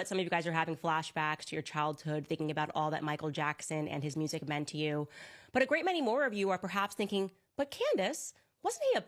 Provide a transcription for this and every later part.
that some of you guys are having flashbacks to your childhood, thinking about all that Michael Jackson and his music meant to you. But a great many more of you are perhaps thinking, but Candace, wasn't he a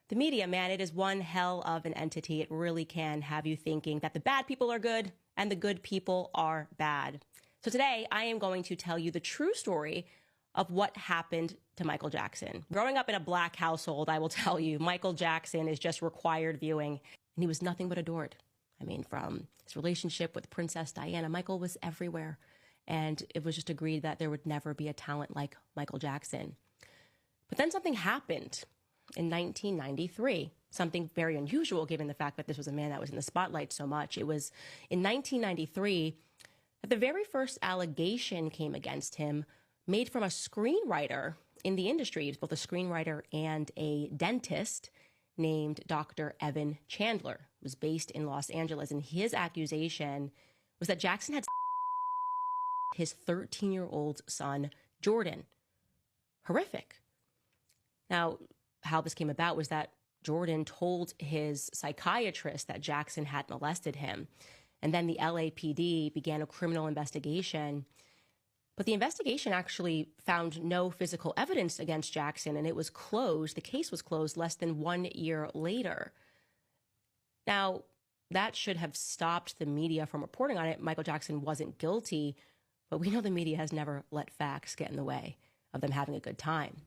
The media, man, it is one hell of an entity. It really can have you thinking that the bad people are good and the good people are bad. So today, I am going to tell you the true story of what happened to Michael Jackson. Growing up in a black household, I will tell you, Michael Jackson is just required viewing. And he was nothing but adored. I mean, from his relationship with Princess Diana, Michael was everywhere. And it was just agreed that there would never be a talent like Michael Jackson. But then something happened in 1993, something very unusual given the fact that this was a man that was in the spotlight so much. It was in 1993 that the very first allegation came against him, made from a screenwriter in the industry. He was both a screenwriter and a dentist named Dr. Evan Chandler. It was based in Los Angeles, and his accusation was that Jackson had his 13-year-old son, Jordan. Horrific. Now, how this came about was that Jordan told his psychiatrist that Jackson had molested him. And then the LAPD began a criminal investigation. But the investigation actually found no physical evidence against Jackson, and it was closed. The case was closed less than 1 year later. Now, that should have stopped the media from reporting on it. Michael Jackson wasn't guilty, but we know the media has never let facts get in the way of them having a good time.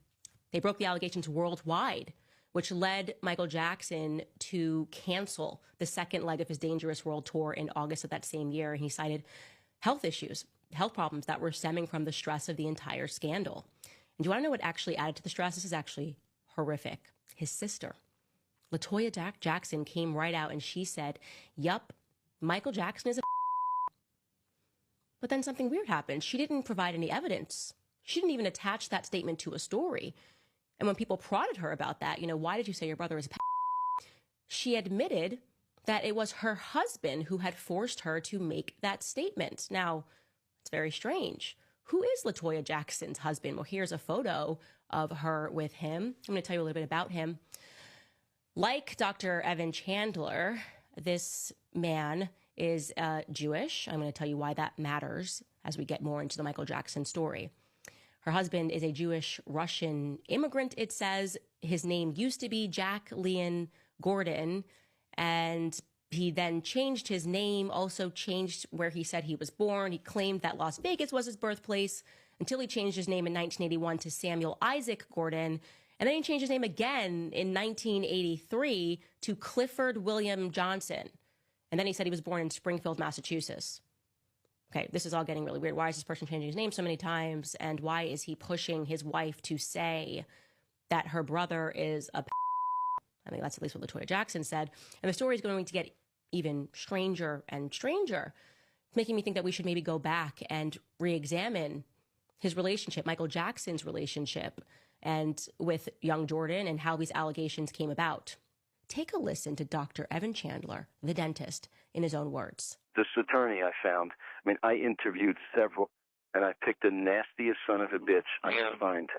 They broke the allegations worldwide, which led Michael Jackson to cancel the second leg of his Dangerous World Tour in August of that same year. And he cited health issues, health problems that were stemming from the stress of the entire scandal. And do you want to know what actually added to the stress? This is actually horrific. His sister, LaToya Jackson, came right out and she said, yup, Michael Jackson is a But then something weird happened. She didn't provide any evidence. She didn't even attach that statement to a story. And when people prodded her about that, why did you say your brother is a she admitted that it was her husband who had forced her to make that statement. Now, it's very strange. Who is LaToya Jackson's husband? Well, here's a photo of her with him. I'm going to tell you a little bit about him. Like Dr. Evan Chandler, this man is Jewish. I'm going to tell you why that matters as we get more into the Michael Jackson story. Her husband is a Jewish Russian immigrant, it says. His name used to be Jack Leon Gordon, and he then changed his name, also changed where he said he was born. He claimed that Las Vegas was his birthplace until he changed his name in 1981 to Samuel Isaac Gordon. And then he changed his name again in 1983 to Clifford William Johnson. And then he said he was born in Springfield, Massachusetts. Okay, this is all getting really weird. Why is this person changing his name so many times? And why is he pushing his wife to say that her brother is a I think that's at least what LaToya Jackson said. And the story is going to get even stranger and stranger, making me think that we should maybe go back and re-examine his relationship, Michael Jackson's relationship, and with young Jordan and how these allegations came about. Take a listen to Dr. Evan Chandler, the dentist, in his own words. This attorney I found, I interviewed several, and I picked the nastiest son of a bitch I could find.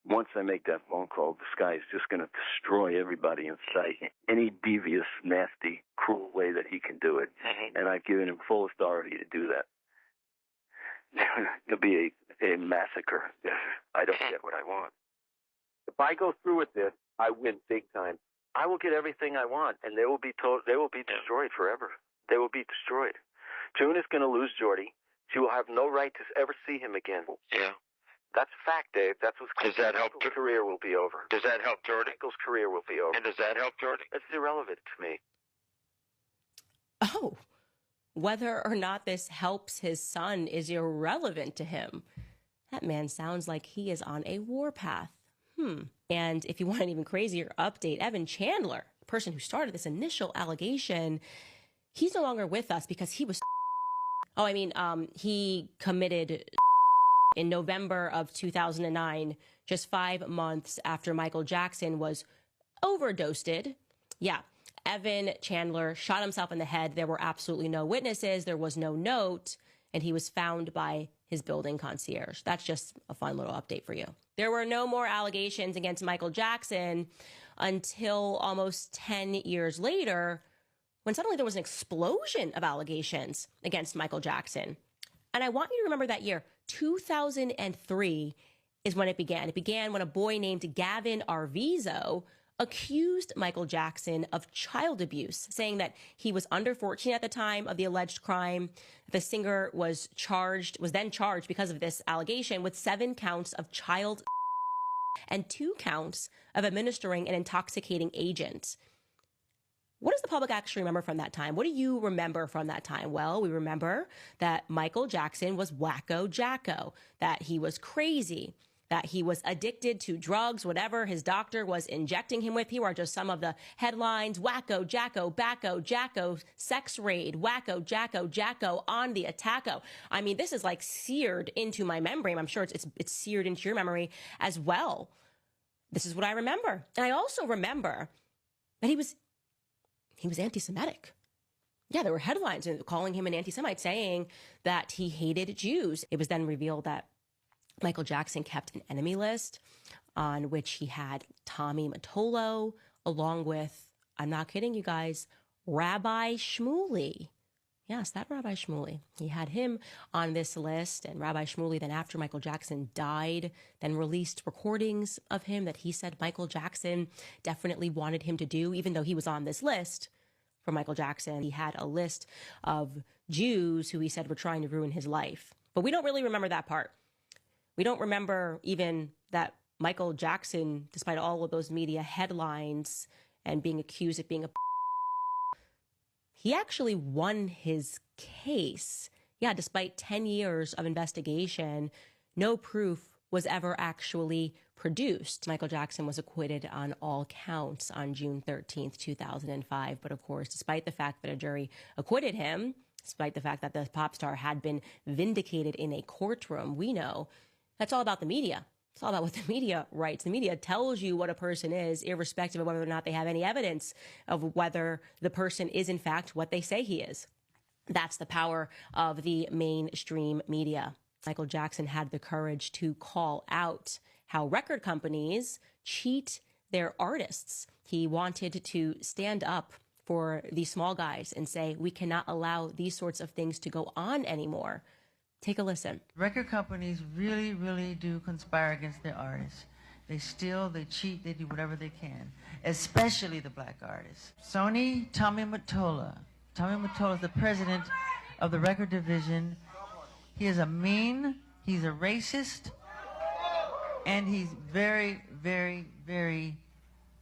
Once I make that phone call, this guy is just going to destroy everybody in sight. Any devious, nasty, cruel way that he can do it. And I've given him full authority to do that. It'll be a massacre if I don't get what I want. If I go through with this, I win big time. I will get everything I want, and they will be destroyed forever. They will be destroyed. June is going to lose Jordy. She will have no right to ever see him again. Yeah. That's a fact, Dave. That's what's Does that help? Michael's career will be over. Does that help Jordy? Michael's career will be over. And does that help Jordy? It's irrelevant to me. Oh, whether or not this helps his son is irrelevant to him. That man sounds like he is on a warpath. And if you want an even crazier update, Evan Chandler, the person who started this initial allegation, he's no longer with us because he was he committed in November of 2009, just 5 months after Michael Jackson was overdosed. Yeah, Evan Chandler shot himself in the head. There were absolutely no witnesses. There was no note, and he was found by his building concierge. That's just a fun little update for you. There were no more allegations against Michael Jackson until almost 10 years later, when suddenly there was an explosion of allegations against Michael Jackson. And I want you to remember that year, 2003 is when it began. It began when a boy named Gavin Arvizo accused Michael Jackson of child abuse, saying that he was under 14 at the time of the alleged crime. The singer was then charged because of this allegation with 7 counts of child and 2 counts of administering an intoxicating agent. What does the public actually remember from that time? What do you remember from that time? Well, we remember that Michael Jackson was wacko jacko, that he was crazy, that he was addicted to drugs, whatever his doctor was injecting him with. Here are just some of the headlines: wacko jacko, backo jacko, sex raid, wacko jacko, jacko on the attacko. I mean, this is like seared into my memory. I'm sure it's seared into your memory as well. This is what I remember. And I also remember that he was anti-Semitic. Yeah, there were headlines calling him an anti-Semite, saying that he hated Jews. It was then revealed that Michael Jackson kept an enemy list on which he had Tommy Mottola, along with, I'm not kidding you guys, Rabbi Shmuley. Yes, that Rabbi Shmuley. He had him on this list, and Rabbi Shmuley then, after Michael Jackson died, then released recordings of him that he said Michael Jackson definitely wanted him to do, even though he was on this list for Michael Jackson. He had a list of Jews who he said were trying to ruin his life. But we don't really remember that part. We don't remember even that Michael Jackson, despite all of those media headlines and being accused of being a he actually won his case. Yeah, despite 10 years of investigation, no proof was ever actually produced. Michael Jackson was acquitted on all counts on June 13th, 2005. But of course, despite the fact that a jury acquitted him, despite the fact that the pop star had been vindicated in a courtroom, we know that's all about the media. It's all about what the media writes. The media tells you what a person is, irrespective of whether or not they have any evidence of whether the person is, in fact, what they say he is. That's the power of the mainstream media. Michael Jackson had the courage to call out how record companies cheat their artists. He wanted to stand up for these small guys and say, we cannot allow these sorts of things to go on anymore. Take a listen. Record companies really, really do conspire against their artists. They steal, they cheat, they do whatever they can, especially the black artists. Sony, Tommy Mottola. Tommy Mottola is the president of the record division. He is a mean, he's a racist, and he's very, very, very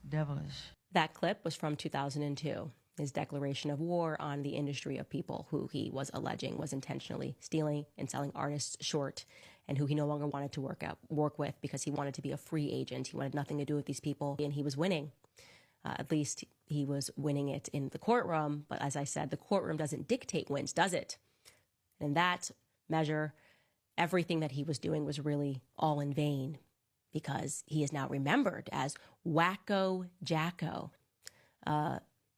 devilish. That clip was from 2002. His declaration of war on the industry of people who he was alleging was intentionally stealing and selling artists short, and who he no longer wanted to work with because he wanted to be a free agent. He wanted nothing to do with these people, and he was winning. At least he was winning it in the courtroom. But as I said, the courtroom doesn't dictate wins, does it? In that measure, everything that he was doing was really all in vain, because he is now remembered as Wacko Jacko.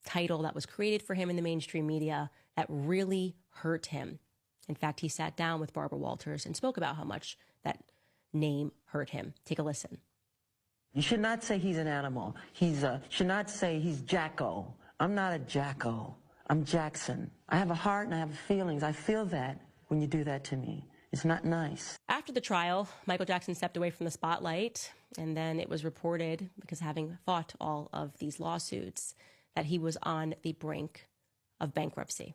Title that was created for him in the mainstream media that really hurt him. In fact, he sat down with Barbara Walters and spoke about how much that name hurt him. Take a listen. You should not say he's an animal. Should not say he's Jacko. I'm not a Jacko. I'm Jackson. I have a heart and I have feelings. I feel that when you do that to me. It's not nice. After the trial, Michael Jackson stepped away from the spotlight, and then it was reported, because having fought all of these lawsuits, that he was on the brink of bankruptcy.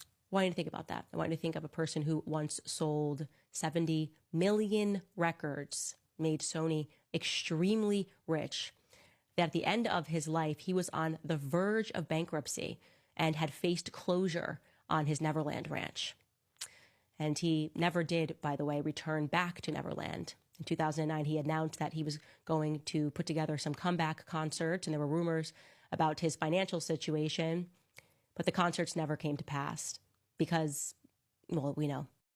I want you to think about that. I want you to think of a person who once sold 70 million records, made Sony extremely rich, that at the end of his life, he was on the verge of bankruptcy and had faced closure on his Neverland ranch. And he never did, by the way, return back to Neverland. In 2009, he announced that he was going to put together some comeback concerts, and there were rumors about his financial situation, but the concerts never came to pass because, well, we know